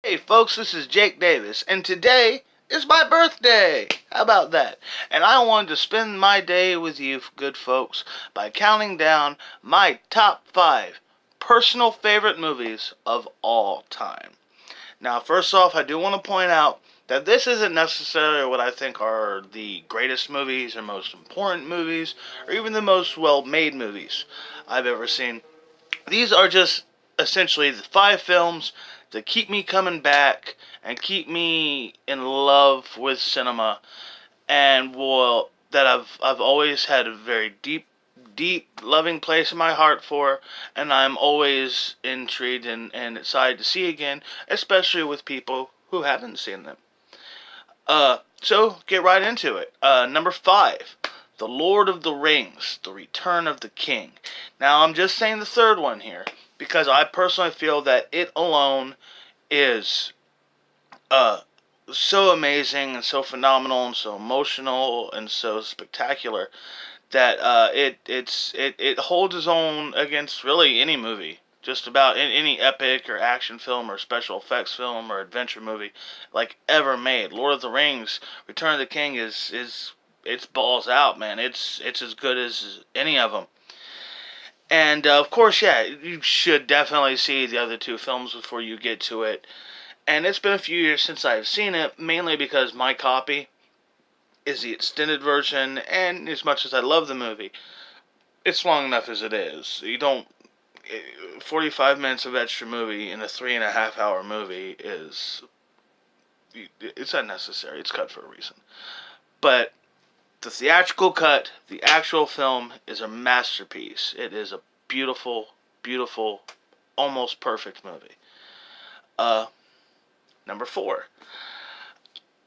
Hey folks, this is Jake Davis, and today is my birthday! How about that? And I wanted to spend my day with you, good folks, by counting down my top 5 personal favorite movies of all time. Now, first off, I do want to point out that this isn't necessarily what I think are the greatest movies or most important movies or even the most well-made movies I've ever seen. These are just essentially the 5 films that keep me coming back and keep me in love with cinema, and well, that I've always had a very deep loving place in my heart for, and I'm always intrigued and excited to see again, especially with people who haven't seen them. So get right into it. Number 5, The Lord of the Rings, The Return of the King. Now, I'm just saying the third one here because I personally feel that it alone is uh, so amazing and so phenomenal and so emotional and so spectacular that it holds its own against really any movie. Just about any epic or action film or special effects film or adventure movie like ever made. Lord of the Rings, Return of the King is it's balls out, man. It's as good as any of them. And of course, yeah, you should definitely see the other 2 films before you get to it. And it's been a few years since I've seen it, mainly because my copy is the extended version, and as much as I love the movie, it's long enough as it is. You don't 45 minutes of extra movie in a 3.5 hour movie is it's unnecessary. It's cut for a reason. But the theatrical cut, the actual film, is a masterpiece. It is a beautiful, beautiful, almost perfect movie. Uh, Number 4,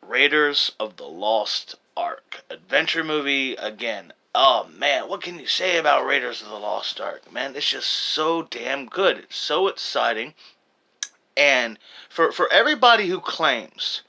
Raiders of the Lost Ark. Adventure movie again. Oh man, what can you say about Raiders of the Lost Ark? Man, it's just so damn good. It's so exciting. And for everybody who claims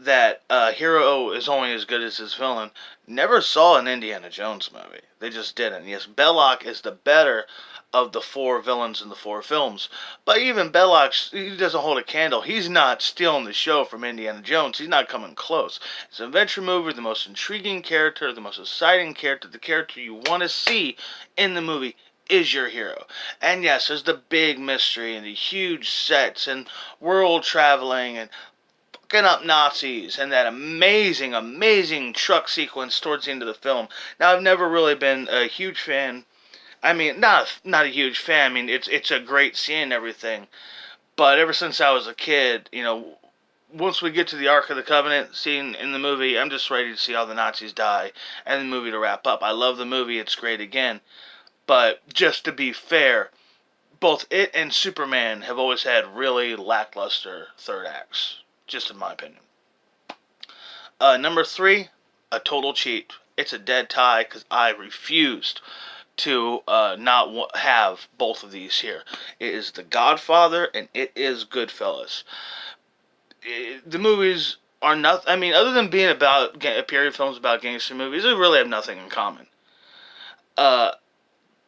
that hero is only as good as his villain, never saw an Indiana Jones movie. They just didn't. Yes, Belloc is the better of the 4 villains in the 4 films. But even Belloc, he doesn't hold a candle. He's not stealing the show from Indiana Jones. He's not coming close. It's an adventure movie, the most intriguing character, the most exciting character, the character you want to see in the movie is your hero. And yes, there's the big mystery and the huge sets and world traveling and fucking up Nazis and that amazing, amazing truck sequence towards the end of the film. Now, I've never really been a huge fan. I mean, not a huge fan. I mean, it's a great scene and everything. But ever since I was a kid, once we get to the Ark of the Covenant scene in the movie, I'm just ready to see all the Nazis die and the movie to wrap up. I love the movie. It's great again. But just to be fair, both it and Superman have always had really lackluster third acts, just in my opinion. Number 3, A Total Cheat. It's a dead tie because I refused to not have both of these here. It is The Godfather and it is Goodfellas. The movies are nothing. I mean, other than being about period films about gangster movies, they really have nothing in common. Uh,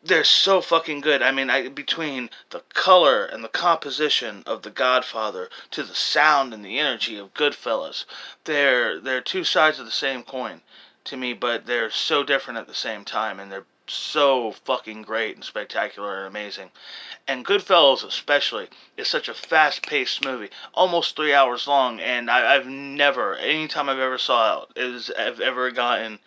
they're so fucking good. I mean, between the color and the composition of The Godfather to the sound and the energy of Goodfellas, they're 2 sides of the same coin to me, but they're so different at the same time, and they're so fucking great and spectacular and amazing. And Goodfellas especially is such a fast-paced movie, almost 3 hours long, and I've never, anytime I've ever saw it, I've ever gotten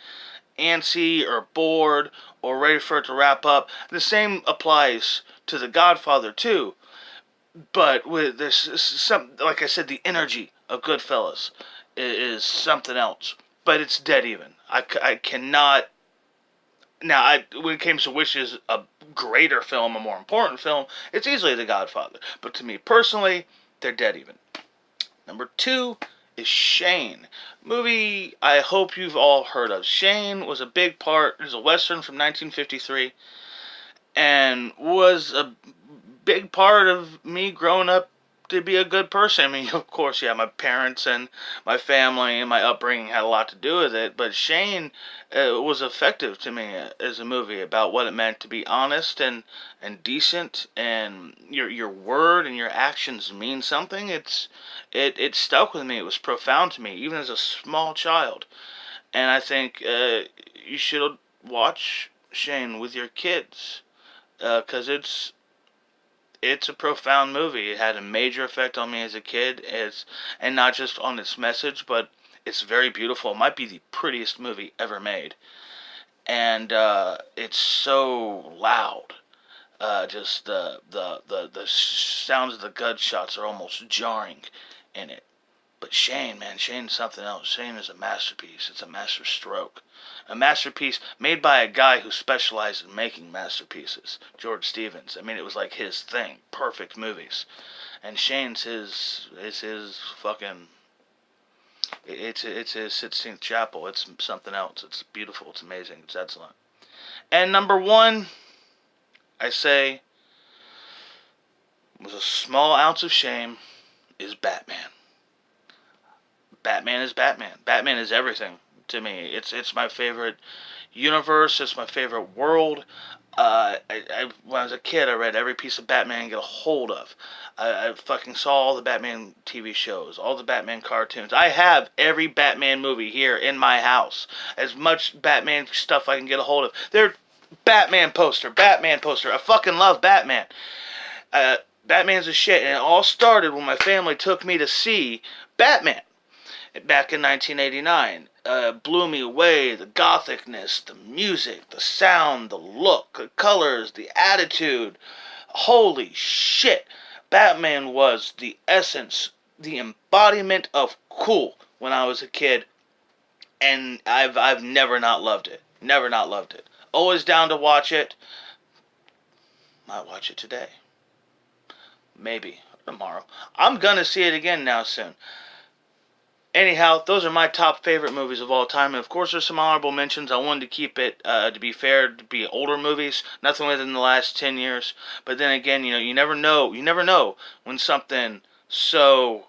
antsy or bored or ready for it to wrap up. The same applies to The Godfather too, but with there's some, like I said, the energy of Goodfellas is something else. But it's dead even. I cannot. Now, when it comes to which is a greater film, a more important film, it's easily The Godfather. But to me personally, they're dead even. Number 2 is Shane. Movie I hope you've all heard of. Shane was a big part. It was a Western from 1953. And was a big part of me growing up to be a good person. I mean, of course, yeah, my parents and my family and my upbringing had a lot to do with it, but Shane was effective to me as a movie about what it meant to be honest and decent, and your word and your actions mean something. It stuck with me. It was profound to me, even as a small child. And I think you should watch Shane with your kids because it's a profound movie. It had a major effect on me as a kid, and not just on its message, but it's very beautiful. It might be the prettiest movie ever made, and it's so loud. Just the sounds of the gunshots are almost jarring in it. But Shane, man, Shane's something else. Shane is a masterpiece. It's a master stroke. A masterpiece made by a guy who specialized in making masterpieces, George Stevens. I mean, it was like his thing. Perfect movies. And Shane's his fucking it's his 16th Chapel. It's something else. It's beautiful. It's amazing. It's excellent. And number one, I say, with a small ounce of shame, is Batman. Batman is Batman. Batman is everything to me. It's my favorite universe. It's my favorite world. When I was a kid, I read every piece of Batman I can get a hold of. I fucking saw all the Batman TV shows, all the Batman cartoons. I have every Batman movie here in my house. As much Batman stuff I can get a hold of. They're Batman poster, Batman poster. I fucking love Batman. Batman's a shit, and it all started when my family took me to see Batman back in 1989. Blew me away. The gothicness, the music, the sound, the look, the colors, the attitude. Holy shit. Batman was the essence, the embodiment of cool when I was a kid, and I've never not loved it. Never not loved it. Always down to watch it. Might watch it today. Maybe tomorrow. I'm gonna see it again now soon. Anyhow, those are my top favorite movies of all time. And of course, there's some honorable mentions. I wanted to keep it, to be fair, to be older movies. Nothing within the last 10 years. But then again, you never know. You never know when something so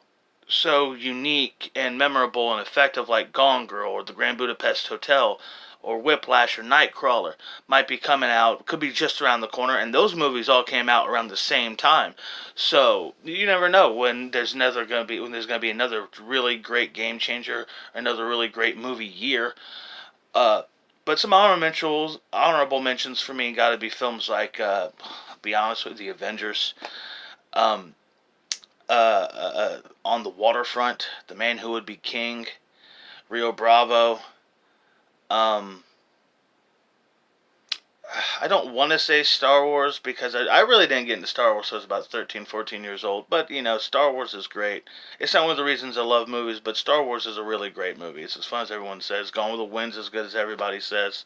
unique and memorable and effective like Gone Girl or The Grand Budapest Hotel or Whiplash or Nightcrawler might be coming out, could be just around the corner, and those movies all came out around the same time. So you never know when there's going to be another really great game changer, another really great movie year. But some honorable mentions for me got to be films like, be honest with you, The Avengers, um, On the Waterfront, The Man Who Would Be King, Rio Bravo. Um, I don't want to say Star Wars because I really didn't get into Star Wars until I was about 13, 14 years old. But, Star Wars is great. It's not one of the reasons I love movies, but Star Wars is a really great movie. It's as fun as everyone says. Gone with the Wind's as good as everybody says.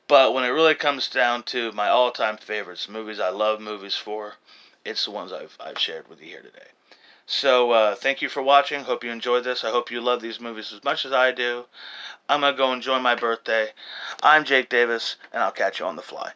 But when it really comes down to my all-time favorites, movies I love movies for, it's the ones I've shared with you here today. So, thank you for watching. Hope you enjoyed this. I hope you love these movies as much as I do. I'm going to go enjoy my birthday. I'm Jake Davis, and I'll catch you on the fly.